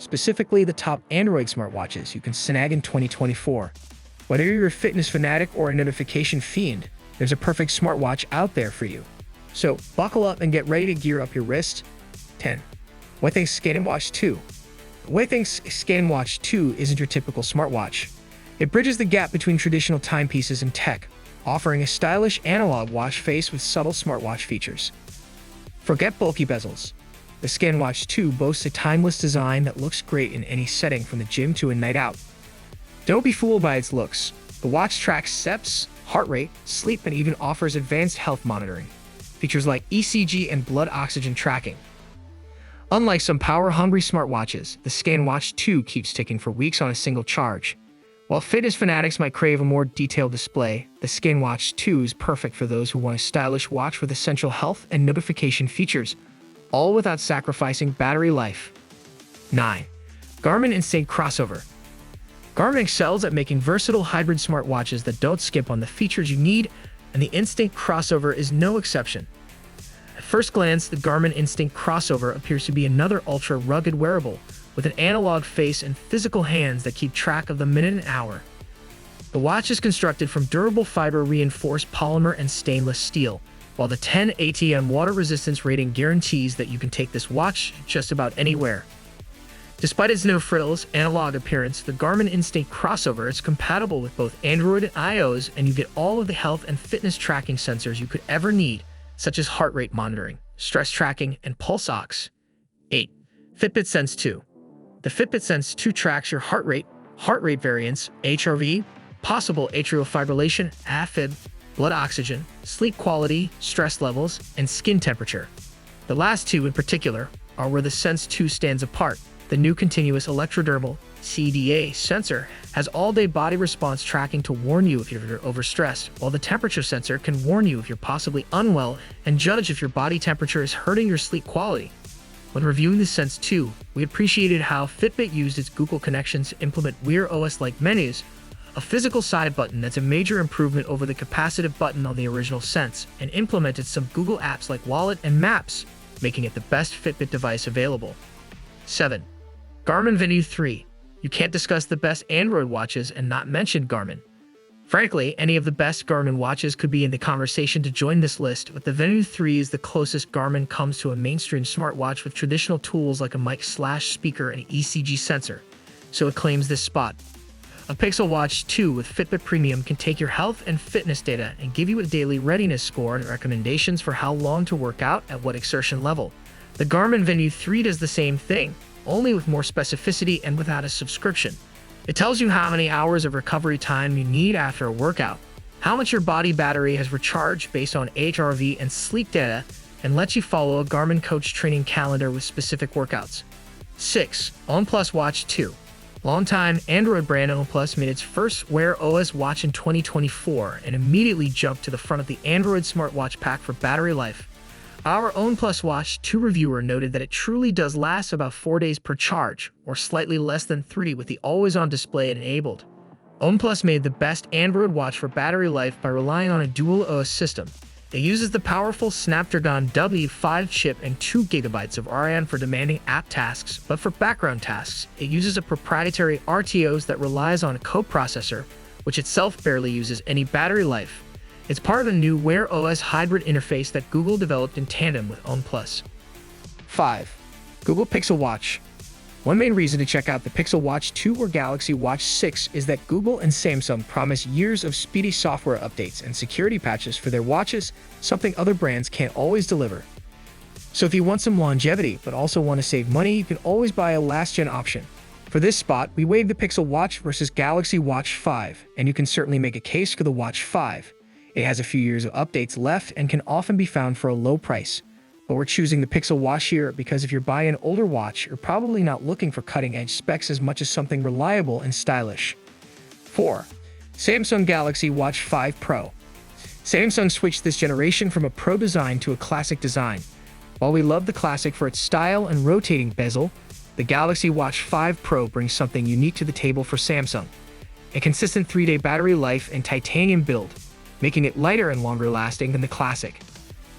specifically the top Android smartwatches you can snag in 2024. Whether you're a fitness fanatic or a notification fiend, there's a perfect smartwatch out there for you. So buckle up and get ready to gear up your wrist. 10. Wethings Smartwatch 2. Wethings Smartwatch 2 isn't your typical smartwatch. It bridges the gap between traditional timepieces and tech, offering a stylish analog watch face with subtle smartwatch features. Forget bulky bezels. The Smartwatch 2 boasts a timeless design that looks great in any setting, from the gym to a night out. Don't be fooled by its looks. The watch tracks steps, heart rate, sleep, and even offers advanced health monitoring. Features like ECG and blood oxygen tracking. Unlike some power-hungry smartwatches, the Smartwatch 2 keeps ticking for weeks on a single charge. While fitness fanatics might crave a more detailed display, the Smartwatch 2 is perfect for those who want a stylish watch with essential health and notification features, all without sacrificing battery life. 9. Garmin Instinct Crossover. Garmin excels at making versatile hybrid smartwatches that don't skip on the features you need, and the Instinct Crossover is no exception. At first glance, the Garmin Instinct Crossover appears to be another ultra-rugged wearable, with an analog face and physical hands that keep track of the minute and hour. The watch is constructed from durable fiber-reinforced polymer and stainless steel, while the 10 ATM water resistance rating guarantees that you can take this watch just about anywhere. Despite its no-frills, analog appearance, the Garmin Instinct Crossover is compatible with both Android and iOS, and you get all of the health and fitness tracking sensors you could ever need, such as heart rate monitoring, stress tracking, and pulse ox. 8. Fitbit Sense 2. The Fitbit Sense 2 tracks your heart rate variance, HRV, possible atrial fibrillation, AFib, blood oxygen, sleep quality, stress levels, and skin temperature. The last two in particular are where the Sense 2 stands apart. The new continuous electrodermal CDA sensor has all-day body response tracking to warn you if you're overstressed, while the temperature sensor can warn you if you're possibly unwell and judge if your body temperature is hurting your sleep quality. When reviewing the Sense 2, we appreciated how Fitbit used its Google connections to implement Wear OS-like menus, a physical side button that's a major improvement over the capacitive button on the original Sense, and implemented some Google apps like Wallet and Maps, making it the best Fitbit device available. 7. Garmin Venu 3. You can't discuss the best Android watches and not mention Garmin. Frankly, any of the best Garmin watches could be in the conversation to join this list, but the Venu 3 is the closest Garmin comes to a mainstream smartwatch with traditional tools like a mic/speaker and ECG sensor, so it claims this spot. A Pixel Watch 2 with Fitbit Premium can take your health and fitness data and give you a daily readiness score and recommendations for how long to work out at what exertion level. The Garmin Venu 3 does the same thing, only with more specificity and without a subscription. It tells you how many hours of recovery time you need after a workout, how much your body battery has recharged based on HRV and sleep data, and lets you follow a Garmin Coach training calendar with specific workouts. 6. OnePlus Watch 2. Longtime Android brand OnePlus made its first Wear OS watch in 2024 and immediately jumped to the front of the Android smartwatch pack for battery life. Our OnePlus Watch 2 reviewer noted that it truly does last about 4 days per charge, or slightly less than 3 with the always-on display enabled. OnePlus made the best Android watch for battery life by relying on a dual OS system. It uses the powerful Snapdragon W5 chip and 2 GB of RAM for demanding app tasks, but for background tasks, it uses a proprietary RTOS that relies on a coprocessor, which itself barely uses any battery life. It's part of the new Wear OS hybrid interface that Google developed in tandem with OnePlus. 5. Google Pixel Watch. One main reason to check out the Pixel Watch 2 or Galaxy Watch 6 is that Google and Samsung promise years of speedy software updates and security patches for their watches, something other brands can't always deliver. So if you want some longevity but also want to save money, you can always buy a last-gen option. For this spot, we weighed the Pixel Watch versus Galaxy Watch 5, and you can certainly make a case for the Watch 5. It has a few years of updates left and can often be found for a low price. But we're choosing the Pixel Watch here because if you're buying an older watch, you're probably not looking for cutting-edge specs as much as something reliable and stylish. 4. Samsung Galaxy Watch 5 Pro. Samsung switched this generation from a Pro design to a classic design. While we love the classic for its style and rotating bezel, the Galaxy Watch 5 Pro brings something unique to the table for Samsung. A consistent 3-day battery life and titanium build, making it lighter and longer lasting than the classic.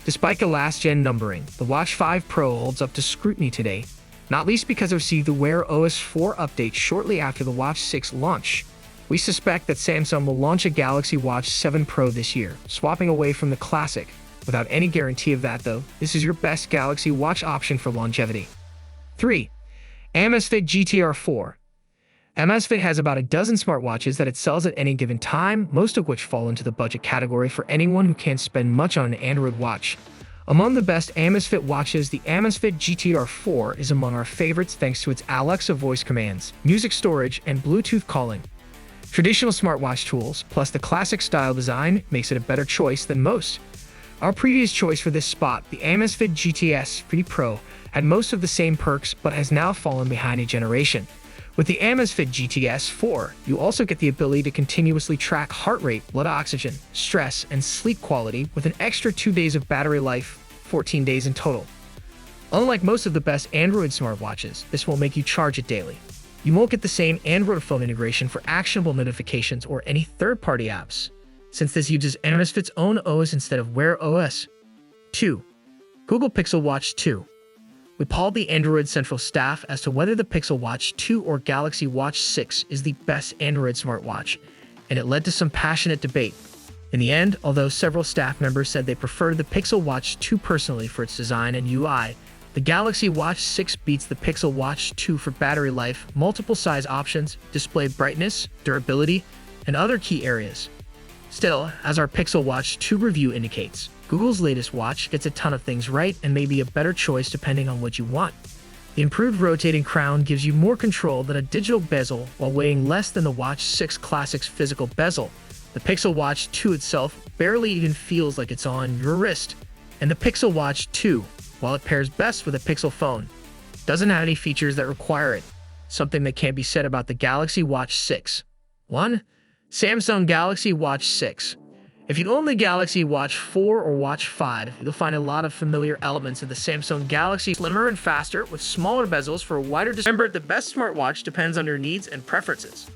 Despite the last-gen numbering, the Watch 5 Pro holds up to scrutiny today, not least because of the Wear OS 4 update shortly after the Watch 6 launch. We suspect that Samsung will launch a Galaxy Watch 7 Pro this year, swapping away from the classic. Without any guarantee of that though, this is your best Galaxy Watch option for longevity. 3. Amazfit GTR 4. Amazfit has about a dozen smartwatches that it sells at any given time, most of which fall into the budget category for anyone who can't spend much on an Android watch. Among the best Amazfit watches, the Amazfit GTR 4 is among our favorites thanks to its Alexa voice commands, music storage, and Bluetooth calling. Traditional smartwatch tools, plus the classic style design, makes it a better choice than most. Our previous choice for this spot, the Amazfit GTS 3 Pro, had most of the same perks but has now fallen behind a generation. With the Amazfit GTS 4, you also get the ability to continuously track heart rate, blood oxygen, stress, and sleep quality with an extra 2 days of battery life, 14 days in total. Unlike most of the best Android smartwatches, this won't make you charge it daily. You won't get the same Android phone integration for actionable notifications or any third-party apps, since this uses Amazfit's own OS instead of Wear OS. 2. Google Pixel Watch 2. We polled the Android Central staff as to whether the Pixel Watch 2 or Galaxy Watch 6 is the best Android smartwatch, and it led to some passionate debate. In the end, although several staff members said they preferred the Pixel Watch 2 personally for its design and UI, the Galaxy Watch 6 beats the Pixel Watch 2 for battery life, multiple size options, display brightness, durability, and other key areas. Still, as our Pixel Watch 2 review indicates, Google's latest watch gets a ton of things right and may be a better choice depending on what you want. The improved rotating crown gives you more control than a digital bezel while weighing less than the Watch 6 Classic's physical bezel. The Pixel Watch 2 itself barely even feels like it's on your wrist. And the Pixel Watch 2, while it pairs best with a Pixel phone, doesn't have any features that require it, something that can't be said about the Galaxy Watch 6. 1. Samsung Galaxy Watch 6. If you own the Galaxy Watch 4 or Watch 5, you'll find a lot of familiar elements of the Samsung Galaxy, slimmer and faster with smaller bezels for a wider display. Remember, the best smartwatch depends on your needs and preferences.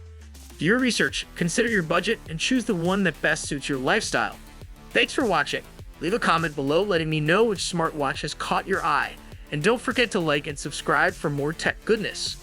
Do your research, consider your budget, and choose the one that best suits your lifestyle. Thanks for watching. Leave a comment below letting me know which smartwatch has caught your eye. And don't forget to like and subscribe for more tech goodness.